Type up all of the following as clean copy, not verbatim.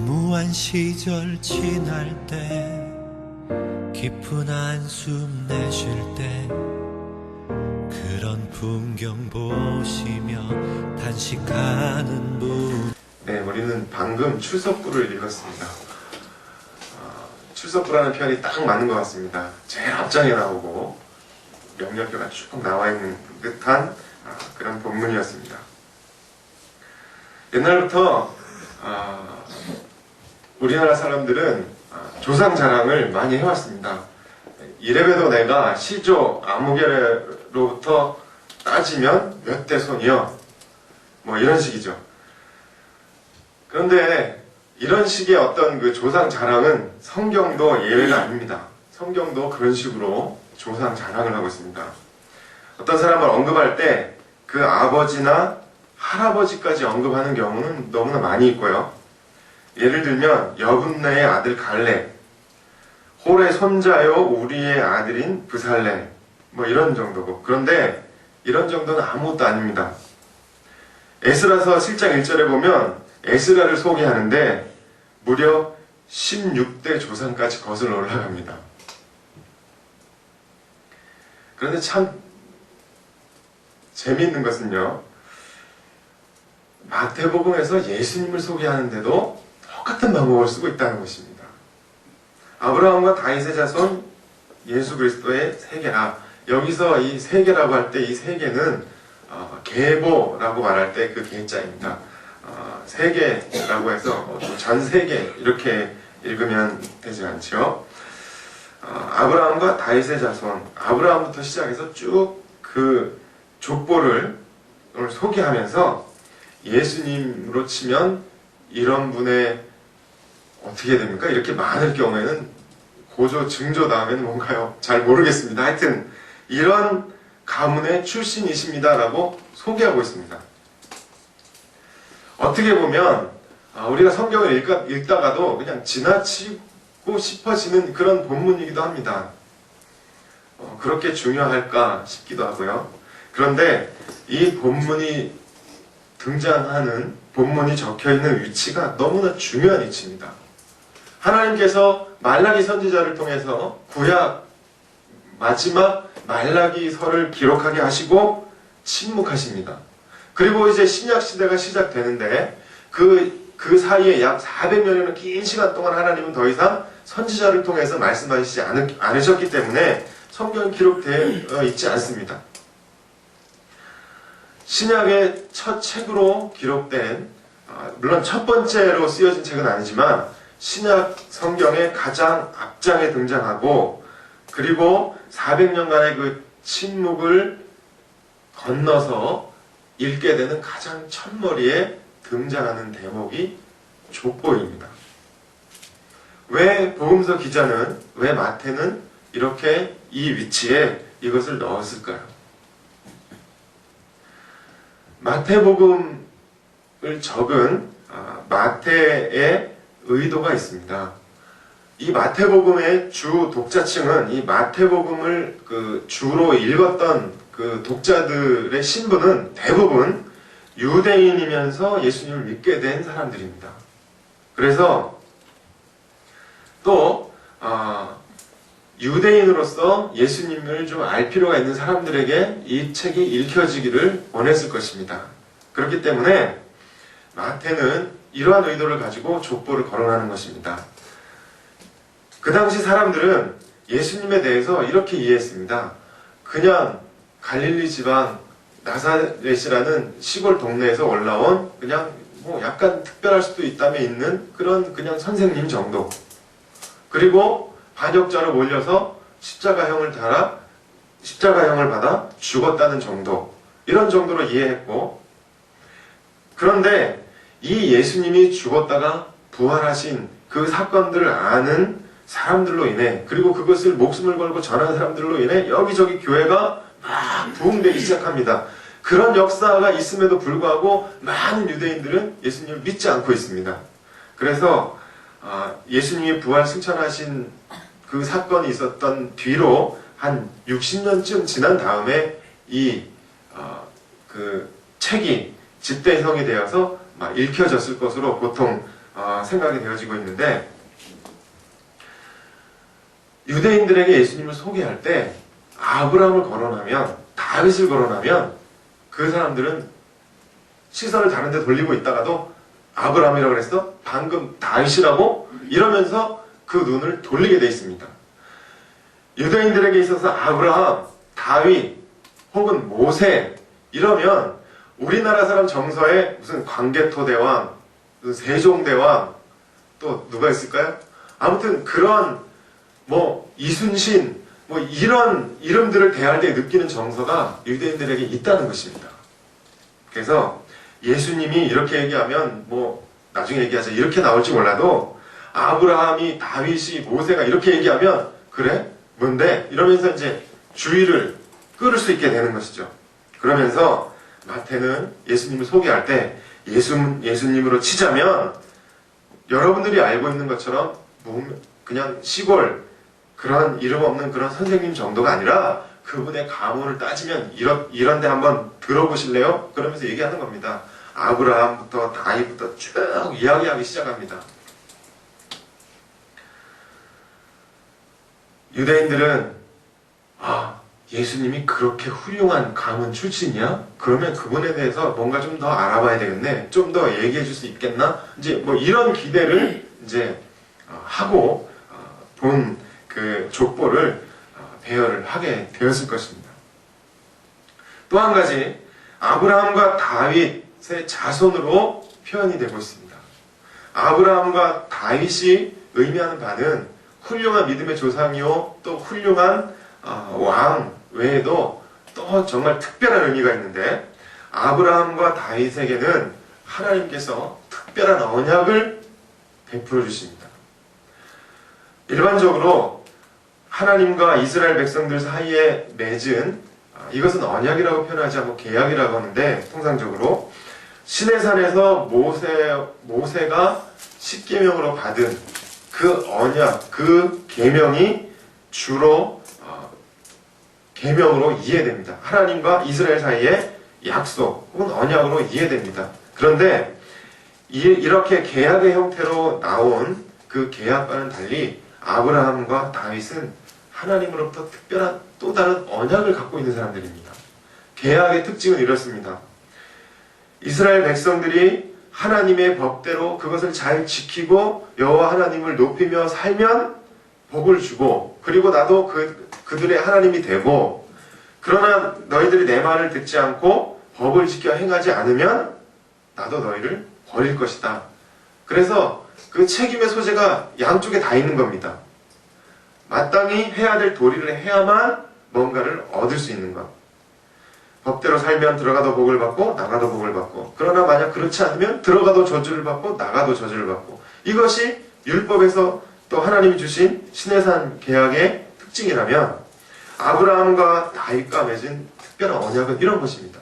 무한 시절 지날 때 깊은 한숨 내쉴 때 그런 풍경 보시며 단식하는 분. 네, 우리는 방금 출석부를 읽었습니다. 출석부라는 표현이 딱 맞는 것 같습니다. 제일 앞장에 나오고 명령표가 쭉 나와 있는 듯한 그런 본문이었습니다. 옛날부터 우리나라 사람들은 조상 자랑을 많이 해왔습니다. 이래봬도 내가 시조 아무개로부터 따지면 몇 대 손이여, 뭐 이런 식이죠. 그런데 이런 식의 어떤 그 조상 자랑은 성경도 예외가 아닙니다. 성경도 그런 식으로 조상 자랑을 하고 있습니다. 어떤 사람을 언급할 때 그 아버지나 할아버지까지 언급하는 경우는 너무나 많이 있고요. 예를 들면 여분네의 아들 갈렙, 홀의 손자요 우리의 아들인 브살레, 뭐 이런 정도고. 그런데 이런 정도는 아무것도 아닙니다. 에스라서 7장 1절에 보면 에스라를 소개하는데 무려 16대 조상까지 거슬러 올라갑니다. 그런데 참 재미있는 것은요, 마태복음에서 예수님을 소개하는데도 똑같은 방법을 쓰고 있다는 것입니다. 아브라함과 다윗의 자손 예수 그리스도의 세계라. 여기서 이 세계라고 할 때 이 세계는 계보라고 말할 때 그 계자입니다. 세계라고 해서 전 세계 이렇게 읽으면 되지 않죠. 아브라함과 다윗의 자손, 아브라함부터 시작해서 쭉 그 족보를 오늘 소개하면서 예수님으로 치면 이런 분의 어떻게 됩니까? 이렇게 많을 경우에는 고조, 증조 다음에는 뭔가요? 잘 모르겠습니다. 하여튼 이런 가문의 출신이십니다 라고 소개하고 있습니다. 어떻게 보면 우리가 성경을 읽다가도 그냥 지나치고 싶어지는 그런 본문이기도 합니다. 그렇게 중요할까 싶기도 하고요. 그런데 이 본문이 등장하는, 본문이 적혀있는 위치가 너무나 중요한 위치입니다. 하나님께서 말라기 선지자를 통해서 구약 마지막 말라기서를 기록하게 하시고 침묵하십니다. 그리고 이제 신약 시대가 시작되는데 그 사이에 약 400년이라는 긴 시간 동안 하나님은 더 이상 선지자를 통해서 말씀하시지 않으셨기 때문에 성경이 기록되어 있지 않습니다. 신약의 첫 책으로 기록된, 물론 첫 번째로 쓰여진 책은 아니지만 신약 성경의 가장 앞장에 등장하고, 그리고 400년간의 그 침묵을 건너서 읽게 되는 가장 첫머리에 등장하는 대목이 족보입니다. 왜 복음서 기자는, 왜 마태는 이렇게 이 위치에 이것을 넣었을까요? 마태복음을 적은 마태의 의도가 있습니다. 이 마태복음의 주 독자층은 이 마태복음을 주로 읽었던 그 독자들의 신분은 대부분 유대인이면서 예수님을 믿게 된 사람들입니다. 그래서 또 유대인으로서 예수님을 좀 알 필요가 있는 사람들에게 이 책이 읽혀지기를 원했을 것입니다. 그렇기 때문에 마태는 이러한 의도를 가지고 족보를 거론하는 것입니다. 그 당시 사람들은 예수님에 대해서 이렇게 이해했습니다. 그냥 갈릴리 지방 나사렛이라는 시골 동네에서 올라온 그냥 뭐 약간 특별할 수도 있다면 있는 그런 그냥 선생님 정도. 그리고 반역자로 몰려서 십자가형을 받아 죽었다는 정도. 이런 정도로 이해했고, 그런데 이 예수님이 죽었다가 부활하신 그 사건들을 아는 사람들로 인해, 그리고 그것을 목숨을 걸고 전하는 사람들로 인해 여기저기 교회가 막 부흥되기 시작합니다. 그런 역사가 있음에도 불구하고 많은 유대인들은 예수님을 믿지 않고 있습니다. 그래서 예수님이 부활 승천하신 그 사건이 있었던 뒤로 한 60년쯤 지난 다음에 그 책이 집대성이 되어서 막 읽혀졌을 것으로 보통 생각이 되어지고 있는데, 유대인들에게 예수님을 소개할 때 아브라함을 거론하면, 다윗을 거론하면 그 사람들은 시선을 다른 데 돌리고 있다가도 아브라함이라고 그랬어? 방금 다윗이라고? 이러면서 그 눈을 돌리게 돼 있습니다. 유대인들에게 있어서 아브라함, 다윗, 혹은 모세 이러면 우리나라 사람 정서에 무슨 광개토대왕, 무슨 세종대왕, 또 누가 있을까요? 아무튼 그런 이순신 이런 이름들을 대할 때 느끼는 정서가 유대인들에게 있다는 것입니다. 그래서 예수님이 이렇게 얘기하면 나중에 얘기하자 이렇게 나올지 몰라도 아브라함이, 다윗이, 모세가 이렇게 얘기하면 그래? 뭔데? 이러면서 이제 주의를 끌을 수 있게 되는 것이죠. 그러면서 마태는 예수님을 소개할 때 예수님으로 치자면 여러분들이 알고 있는 것처럼 그냥 시골 그런 이름 없는 그런 선생님 정도가 아니라 그분의 가문을 따지면 이런데 한번 들어보실래요? 그러면서 얘기하는 겁니다. 아브라함부터 다윗부터 쭉 이야기하기 시작합니다. 유대인들은 예수님이 그렇게 훌륭한 가문 출신이야? 그러면 그분에 대해서 뭔가 좀 더 알아봐야 되겠네. 좀 더 얘기해 줄 수 있겠나? 이제 이런 기대를 이제 하고 본 그 족보를 배열을 하게 되었을 것입니다. 또 한 가지, 아브라함과 다윗의 자손으로 표현이 되고 있습니다. 아브라함과 다윗이 의미하는 바는 훌륭한 믿음의 조상이요, 또 훌륭한 왕 외에도 또 정말 특별한 의미가 있는데, 아브라함과 다윗에게는 하나님께서 특별한 언약을 베풀어 주십니다. 일반적으로 하나님과 이스라엘 백성들 사이에 맺은, 이것은 언약이라고 표현하지 않고 계약이라고 하는데, 통상적으로 시내산에서 모세가 십계명으로 받은 그 언약, 그 계명이 주로 계명으로 이해됩니다. 하나님과 이스라엘 사이의 약속 혹은 언약으로 이해됩니다. 그런데 이렇게 계약의 형태로 나온 그 계약과는 달리 아브라함과 다윗은 하나님으로부터 특별한 또 다른 언약을 갖고 있는 사람들입니다. 계약의 특징은 이렇습니다. 이스라엘 백성들이 하나님의 법대로 그것을 잘 지키고 여호와 하나님을 높이며 살면 복을 주고, 그리고 나도 그들의 하나님이 되고, 그러나 너희들이 내 말을 듣지 않고 법을 지켜 행하지 않으면 나도 너희를 버릴 것이다. 그래서 그 책임의 소재가 양쪽에 다 있는 겁니다. 마땅히 해야 될 도리를 해야만 뭔가를 얻을 수 있는 것. 법대로 살면 들어가도 복을 받고 나가도 복을 받고, 그러나 만약 그렇지 않으면 들어가도 저주를 받고 나가도 저주를 받고, 이것이 율법에서 또 하나님이 주신 시내산 계약의 특징이라면 아브라함과 다윗과 맺은 특별한 언약은 이런 것입니다.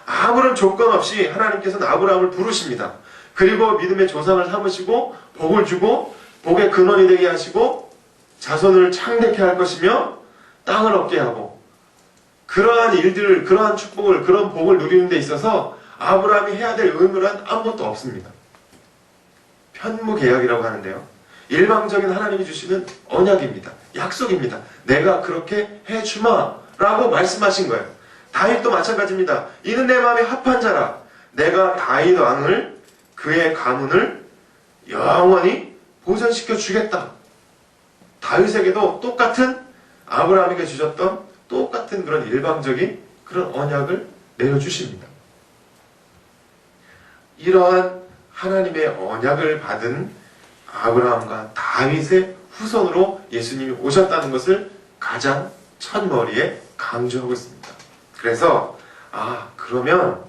아무런 조건 없이 하나님께서는 아브라함을 부르십니다. 그리고 믿음의 조상을 삼으시고 복을 주고 복의 근원이 되게 하시고 자손을 창대케 할 것이며 땅을 얻게 하고, 그러한 일들을, 그러한 축복을, 그런 복을 누리는 데 있어서 아브라함이 해야 될 의무란 아무것도 없습니다. 편무계약이라고 하는데요, 일방적인 하나님이 주시는 언약입니다. 약속입니다. 내가 그렇게 해주마 라고 말씀하신 거예요. 다윗도 마찬가지입니다. 이는 내 마음에 합한 자라. 내가 다윗 왕을, 그의 가문을 영원히 보존시켜 주겠다. 다윗에게도 똑같은, 아브라함에게 주셨던 똑같은 그런 일방적인 그런 언약을 내려주십니다. 이러한 하나님의 언약을 받은 아브라함과 다윗의 후손으로 예수님이 오셨다는 것을 가장 첫머리에 강조하고 있습니다. 그래서 그러면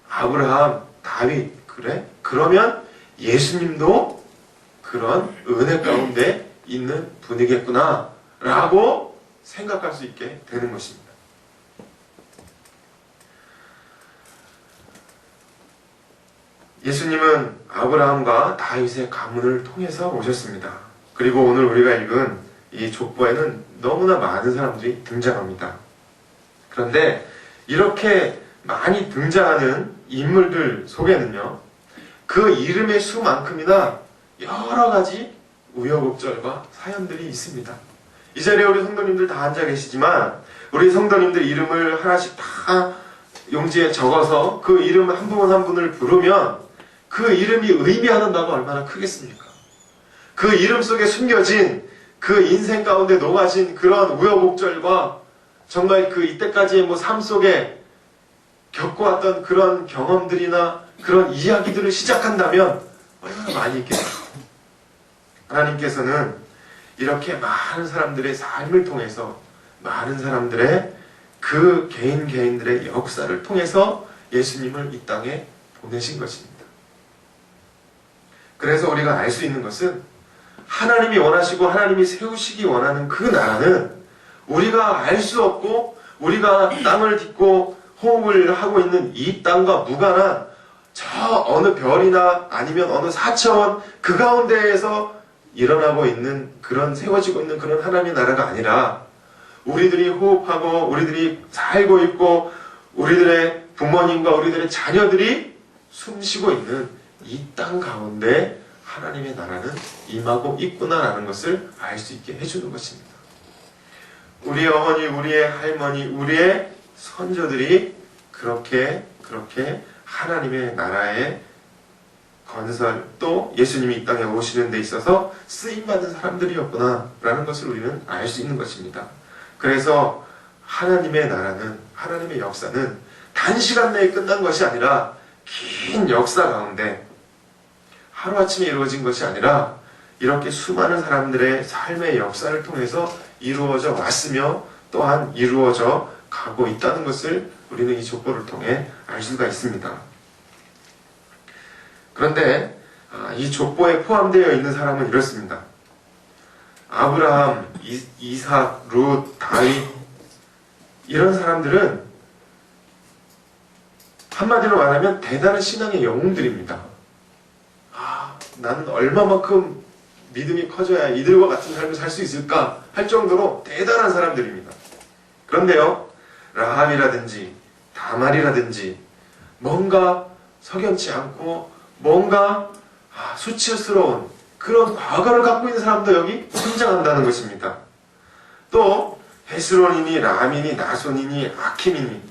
아브라함, 다윗, 그래? 그러면 예수님도 그런 은혜 가운데 있는 분이겠구나 라고 생각할 수 있게 되는 것입니다. 예수님은 아브라함과 다윗의 가문을 통해서 오셨습니다. 그리고 오늘 우리가 읽은 이 족보에는 너무나 많은 사람들이 등장합니다. 그런데 이렇게 많이 등장하는 인물들 속에는요, 그 이름의 수만큼이나 여러 가지 우여곡절과 사연들이 있습니다. 이 자리에 우리 성도님들 다 앉아 계시지만 우리 성도님들 이름을 하나씩 다 용지에 적어서 그 이름 한 분 한 분을 부르면 그 이름이 의미하는 바가 얼마나 크겠습니까? 그 이름 속에 숨겨진 그 인생 가운데 녹아진 그런 우여곡절과 정말 그 이때까지의 삶 속에 겪어왔던 그런 경험들이나 그런 이야기들을 시작한다면 얼마나 많이 있겠어요. 하나님께서는 이렇게 많은 사람들의 삶을 통해서 많은 사람들의 그 개인들의 역사를 통해서 예수님을 이 땅에 보내신 것입니다. 그래서 우리가 알 수 있는 것은 하나님이 원하시고 하나님이 세우시기 원하는 그 나라는 우리가 알 수 없고 우리가 땅을 딛고 호흡을 하고 있는 이 땅과 무관한 저 어느 별이나 아니면 어느 사차원 그 가운데에서 일어나고 있는 그런 세워지고 있는 그런 하나님의 나라가 아니라 우리들이 호흡하고 우리들이 살고 있고 우리들의 부모님과 우리들의 자녀들이 숨쉬고 있는 이 땅 가운데 하나님의 나라는 임하고 있구나라는 것을 알 수 있게 해주는 것입니다. 우리의 어머니, 우리의 할머니, 우리의 선조들이 그렇게 하나님의 나라의 건설 또 예수님이 이 땅에 오시는 데 있어서 쓰임받은 사람들이었구나라는 것을 우리는 알 수 있는 것입니다. 그래서 하나님의 나라는 하나님의 역사는 단시간 내에 끝난 것이 아니라 긴 역사 가운데 하루아침에 이루어진 것이 아니라 이렇게 수많은 사람들의 삶의 역사를 통해서 이루어져 왔으며 또한 이루어져 가고 있다는 것을 우리는 이 족보를 통해 알 수가 있습니다. 그런데 이 족보에 포함되어 있는 사람은 이렇습니다. 아브라함, 이삭, 룻, 다윗 이런 사람들은 한마디로 말하면 대단한 신앙의 영웅들입니다. 나는 얼마만큼 믿음이 커져야 이들과 같은 삶을 살 수 있을까 할 정도로 대단한 사람들입니다. 그런데요, 라합이라든지 다말이라든지 뭔가 석연치 않고 뭔가 수치스러운 그런 과거를 갖고 있는 사람도 여기 등장한다는 것입니다. 또 헤스론이니 라함이니 나손이니 아킴이니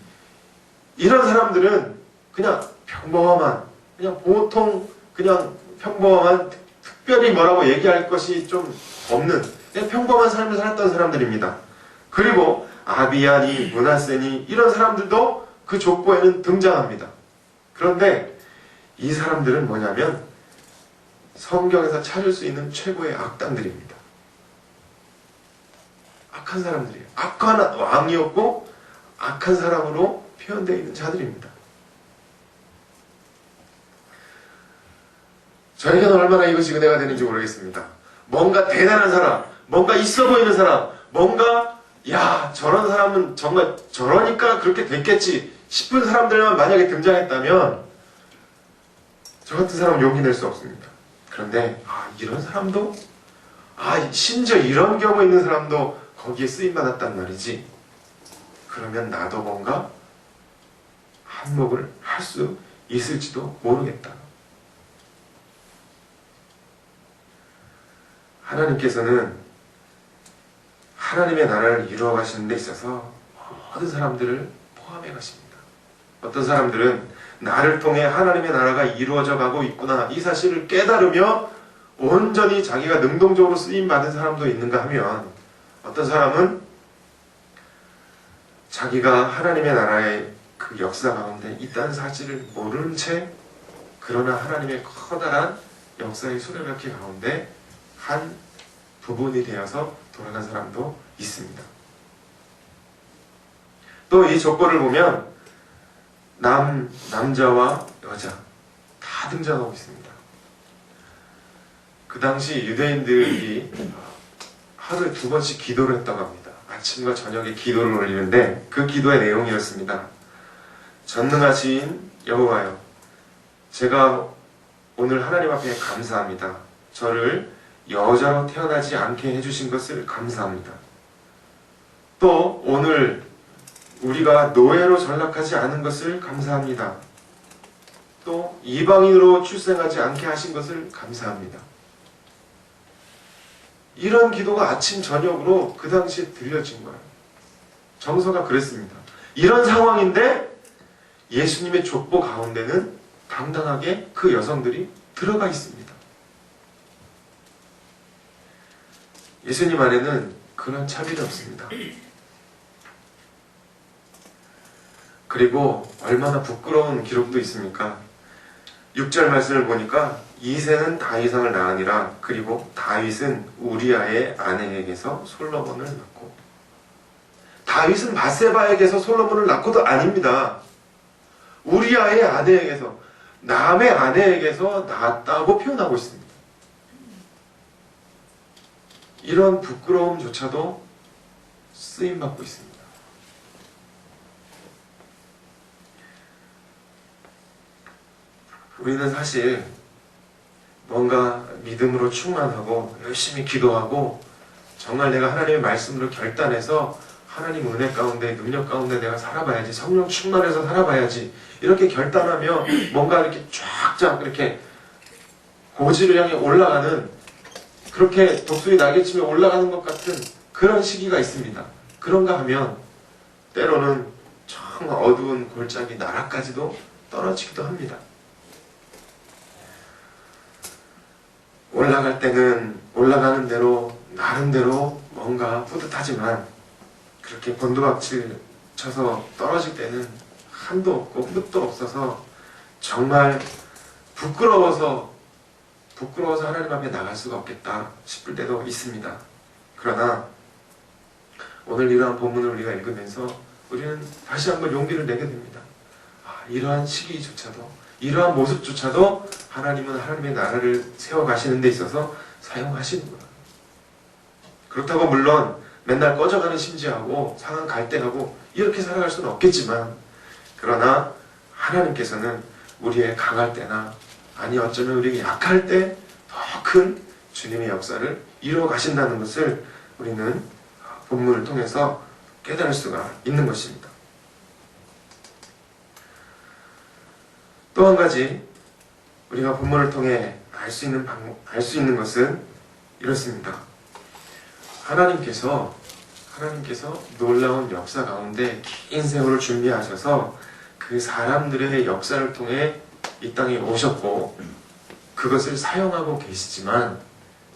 이런 사람들은 그냥 평범한 그냥 보통 그냥 평범한 특별히 뭐라고 얘기할 것이 좀 없는 그냥 평범한 삶을 살았던 사람들입니다. 그리고 아비야니 므낫세니 이런 사람들도 그 족보에는 등장합니다. 그런데 이 사람들은 뭐냐면 성경에서 찾을 수 있는 최고의 악당들입니다. 악한 사람들이에요. 악한 왕이었고 악한 사람으로 표현되어 있는 자들입니다. 저에게는 얼마나 이것이 은혜가 되는지 모르겠습니다. 뭔가 대단한 사람, 뭔가 있어 보이는 사람, 뭔가 저런 사람은 정말 저러니까 그렇게 됐겠지 싶은 사람들만 만약에 등장했다면 저 같은 사람은 용기 낼 수 없습니다. 그런데 이런 사람도 심지어 이런 경우 있는 사람도 거기에 쓰임받았단 말이지. 그러면 나도 뭔가 한몫을 할 수 있을지도 모르겠다. 하나님께서는 하나님의 나라를 이루어 가시는 데 있어서 모든 사람들을 포함해 가십니다. 어떤 사람들은 나를 통해 하나님의 나라가 이루어져 가고 있구나 이 사실을 깨달으며 온전히 자기가 능동적으로 쓰임받은 사람도 있는가 하면 어떤 사람은 자기가 하나님의 나라의 그 역사 가운데 있다는 사실을 모르는 채 그러나 하나님의 커다란 역사의 수레바퀴 가운데 한 부분이 되어서 돌아간 사람도 있습니다. 또 이 족보를 보면 남자와 여자 다 등장하고 있습니다. 그 당시 유대인들이 하루에 2번씩 기도를 했다고 합니다. 아침과 저녁에 기도를 올리는데 그 기도의 내용이 이렇습니다. 전능하신 여호와여, 제가 오늘 하나님 앞에 감사합니다. 저를 여자로 태어나지 않게 해주신 것을 감사합니다. 또 오늘 우리가 노예로 전락하지 않은 것을 감사합니다. 또 이방인으로 출생하지 않게 하신 것을 감사합니다. 이런 기도가 아침 저녁으로 그 당시에 들려진 거예요. 정서가 그랬습니다. 이런 상황인데 예수님의 족보 가운데는 당당하게 그 여성들이 들어가 있습니다. 예수님 안에는 그런 차별이 없습니다. 그리고 얼마나 부끄러운 기록도 있습니까? 6절 말씀을 보니까 이새는 다윗왕을 낳으니라. 그리고 다윗은 우리아의 아내에게서 솔로몬을 낳고, 다윗은 바세바에게서 솔로몬을 낳고도 아닙니다. 우리아의 아내에게서, 남의 아내에게서 낳았다고 표현하고 있습니다. 이런 부끄러움조차도 쓰임받고 있습니다. 우리는 사실 뭔가 믿음으로 충만하고 열심히 기도하고 정말 내가 하나님의 말씀으로 결단해서 하나님 은혜 가운데, 능력 가운데 내가 살아봐야지, 성령 충만해서 살아봐야지, 이렇게 결단하며 뭔가 이렇게 쫙쫙 이렇게 고지를 향해 올라가는, 그렇게 독수리 날개치며 올라가는 것 같은 그런 시기가 있습니다. 그런가 하면 때로는 정말 어두운 골짜기 나락까지도 떨어지기도 합니다. 올라갈 때는 올라가는 대로 나름대로 뭔가 뿌듯하지만 그렇게 곤두박질 쳐서 떨어질 때는 한도 없고 끝도 없어서 정말 부끄러워서 하나님 앞에 나갈 수가 없겠다 싶을 때도 있습니다. 그러나 오늘 이러한 본문을 우리가 읽으면서 우리는 다시 한번 용기를 내게 됩니다. 이러한 시기조차도, 이러한 모습조차도 하나님은 하나님의 나라를 세워가시는 데 있어서 사용하시는구나. 그렇다고 물론 맨날 꺼져가는 심지하고 상한 갈대하고 이렇게 살아갈 수는 없겠지만, 그러나 하나님께서는 우리의 강할 때나 아니 어쩌면 우리가 약할 때 더 큰 주님의 역사를 이루어 가신다는 것을 우리는 본문을 통해서 깨달을 수가 있는 것입니다. 또 한 가지 우리가 본문을 통해 알 수 있는 것은 이렇습니다. 하나님께서 놀라운 역사 가운데 긴 세월을 준비하셔서 그 사람들의 역사를 통해 이 땅에 오셨고 그것을 사용하고 계시지만,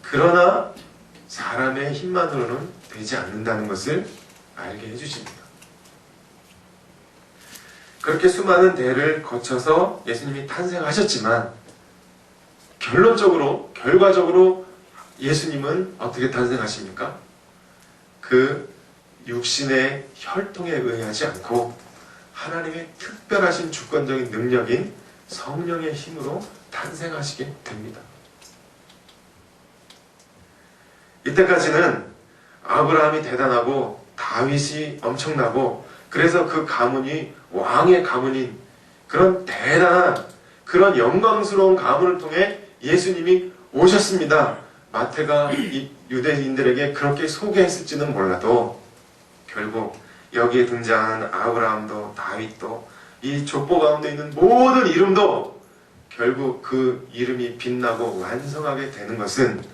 그러나 사람의 힘만으로는 되지 않는다는 것을 알게 해주십니다. 그렇게 수많은 대를 거쳐서 예수님이 탄생하셨지만 결과적으로 예수님은 어떻게 탄생하십니까? 그 육신의 혈통에 의하지 않고 하나님의 특별하신 주권적인 능력인 성령의 힘으로 탄생하시게 됩니다. 이때까지는 아브라함이 대단하고 다윗이 엄청나고, 그래서 그 가문이 왕의 가문인 그런 대단한, 그런 영광스러운 가문을 통해 예수님이 오셨습니다. 마태가 이 유대인들에게 그렇게 소개했을지는 몰라도 결국 여기에 등장하는 아브라함도 다윗도 이 족보 가운데 있는 모든 이름도 결국 그 이름이 빛나고 완성하게 되는 것은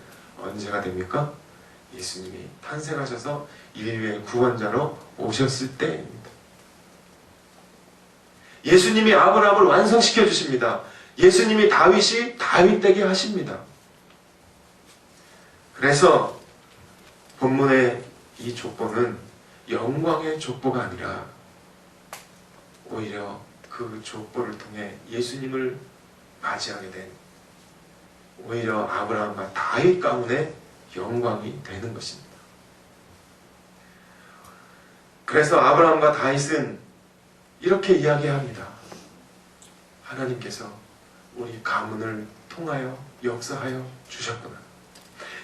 언제가 됩니까? 예수님이 탄생하셔서 인류의 구원자로 오셨을 때입니다. 예수님이 아브라함을 완성시켜 주십니다. 예수님이 다윗이 다윗 되게 하십니다. 그래서 본문의 이 족보는 영광의 족보가 아니라 오히려 그 족보를 통해 예수님을 맞이하게 된, 오히려 아브라함과 다윗 가문의 영광이 되는 것입니다. 그래서 아브라함과 다윗은 이렇게 이야기합니다. 하나님께서 우리 가문을 통하여 역사하여 주셨구나.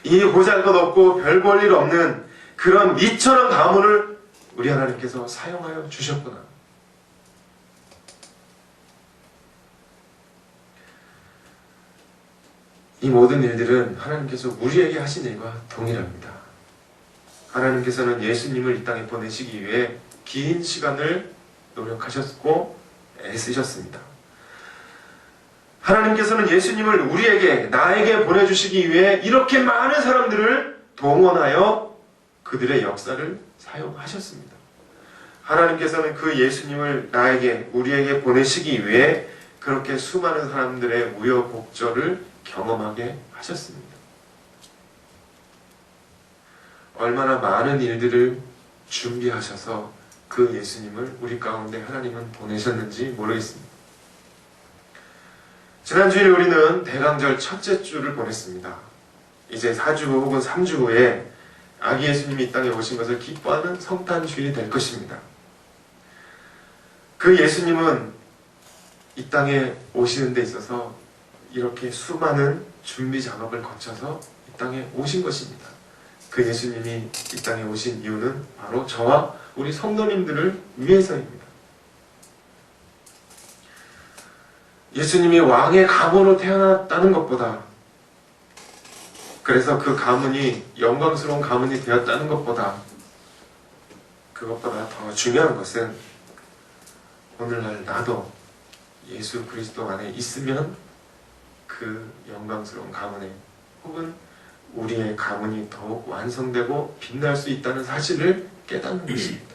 이 보잘것없고 별 볼 일 없는 그런 미천한 가문을 우리 하나님께서 사용하여 주셨구나. 이 모든 일들은 하나님께서 우리에게 하신 일과 동일합니다. 하나님께서는 예수님을 이 땅에 보내시기 위해 긴 시간을 노력하셨고 애쓰셨습니다. 하나님께서는 예수님을 우리에게, 나에게 보내주시기 위해 이렇게 많은 사람들을 동원하여 그들의 역사를 사용하셨습니다. 하나님께서는 그 예수님을 우리에게 보내시기 위해 그렇게 수많은 사람들의 우여곡절을 경험하게 하셨습니다. 얼마나 많은 일들을 준비하셔서 그 예수님을 우리 가운데 하나님은 보내셨는지 모르겠습니다. 지난주에 우리는 대강절 첫째 주를 보냈습니다. 이제 4주 후 혹은 3주 후에 아기 예수님이 이 땅에 오신 것을 기뻐하는 성탄주일이 될 것입니다. 그 예수님은 이 땅에 오시는 데 있어서 이렇게 수많은 준비 작업을 거쳐서 이 땅에 오신 것입니다. 그 예수님이 이 땅에 오신 이유는 바로 저와 우리 성도님들을 위해서입니다. 예수님이 왕의 가문으로 태어났다는 것보다, 그래서 그 가문이 영광스러운 가문이 되었다는 것보다, 그것보다 더 중요한 것은 오늘날 나도 예수 그리스도 안에 있으면 그 영광스러운 가문에, 혹은 우리의 가문이 더욱 완성되고 빛날 수 있다는 사실을 깨닫는 것입니다.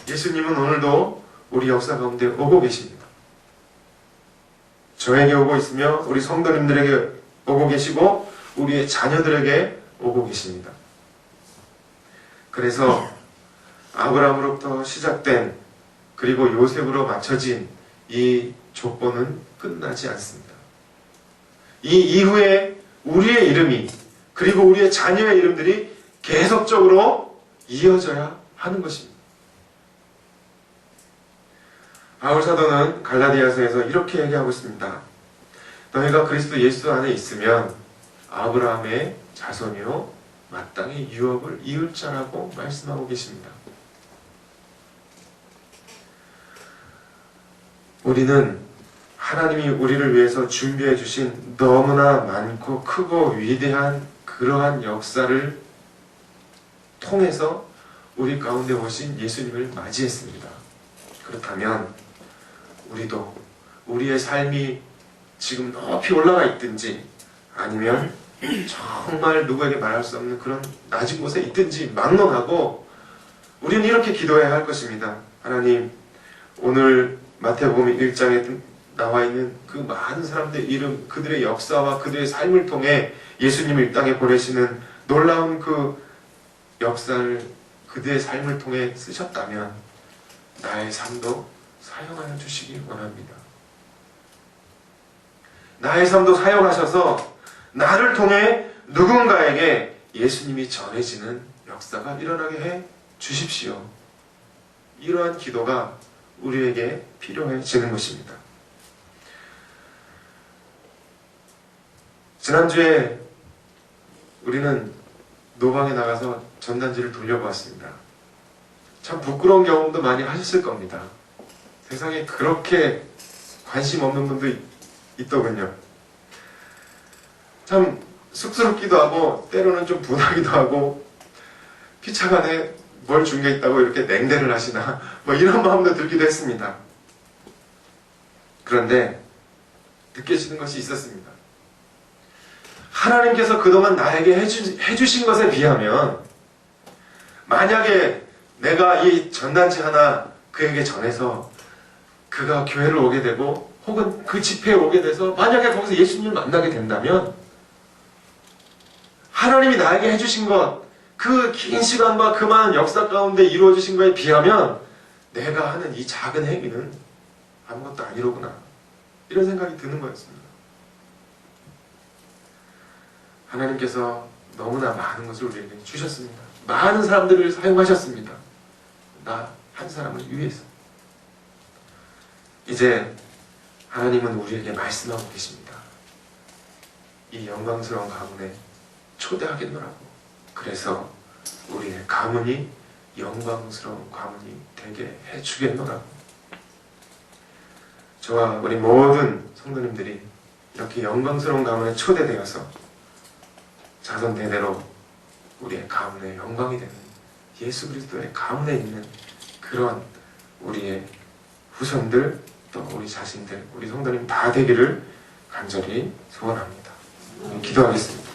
예수님은 오늘도 우리 역사 가운데 오고 계십니다. 저에게 오고 있으며 우리 성도님들에게 오고 계시고 우리의 자녀들에게 오고 계십니다. 그래서 아브라함으로부터 시작된, 그리고 요셉으로 맞춰진 이 족보는 끝나지 않습니다. 이 이후에 우리의 이름이, 그리고 우리의 자녀의 이름들이 계속적으로 이어져야 하는 것입니다. 바울 사도는 갈라디아서에서 이렇게 얘기하고 있습니다. 너희가 그리스도 예수 안에 있으면 아브라함의 자손이요 마땅히 유업을 이을 자라고 말씀하고 계십니다. 우리는 하나님이 우리를 위해서 준비해 주신 너무나 많고 크고 위대한 그러한 역사를 통해서 우리 가운데 오신 예수님을 맞이했습니다. 그렇다면 우리도 우리의 삶이 지금 높이 올라가 있든지, 아니면 정말 누구에게 말할 수 없는 그런 낮은 곳에 있든지 막론하고 우리는 이렇게 기도해야 할 것입니다. 하나님, 오늘 마태복음 1장에 나와 있는 그 많은 사람들의 이름, 그들의 역사와 그들의 삶을 통해 예수님을 이 땅에 보내시는 놀라운 그 역사를 그들의 삶을 통해 쓰셨다면 나의 삶도 사용하여 주시기 원합니다. 나의 삶도 사용하셔서 나를 통해 누군가에게 예수님이 전해지는 역사가 일어나게 해 주십시오. 이러한 기도가 우리에게 필요해지는 것입니다. 지난주에 우리는 노방에 나가서 전단지를 돌려보았습니다. 참 부끄러운 경험도 많이 하셨을 겁니다. 세상에 그렇게 관심 없는 분도 있더군요. 참 쑥스럽기도 하고 때로는 좀 분하기도 하고, 피차간에 뭘 준 게 있다고 이렇게 냉대를 하시나 뭐 이런 마음도 들기도 했습니다. 그런데 느껴지는 것이 있었습니다. 하나님께서 그동안 나에게 해주신 것에 비하면, 만약에 내가 이 전단지 하나 그에게 전해서 그가 교회를 오게 되고 혹은 그 집회에 오게 돼서 만약에 거기서 예수님을 만나게 된다면, 하나님이 나에게 해주신 것, 그 긴 시간과 그 많은 역사 가운데 이루어지신 것에 비하면 내가 하는 이 작은 행위는 아무것도 아니로구나, 이런 생각이 드는 거였습니다. 하나님께서 너무나 많은 것을 우리에게 주셨습니다. 많은 사람들을 사용하셨습니다. 나 한 사람을 위해서. 이제 하나님은 우리에게 말씀하고 계십니다. 이 영광스러운 가문에 초대하겠노라고. 그래서 우리의 가문이 영광스러운 가문이 되게 해주겠노라고. 저와 우리 모든 성도님들이 이렇게 영광스러운 가문에 초대되어서 자손 대대로 우리의 가문의 영광이 되는 예수 그리스도의 가문에 있는 그런 우리의 후손들, 또 우리 자신들, 우리 성도님 다 되기를 간절히 소원합니다. 기도하겠습니다.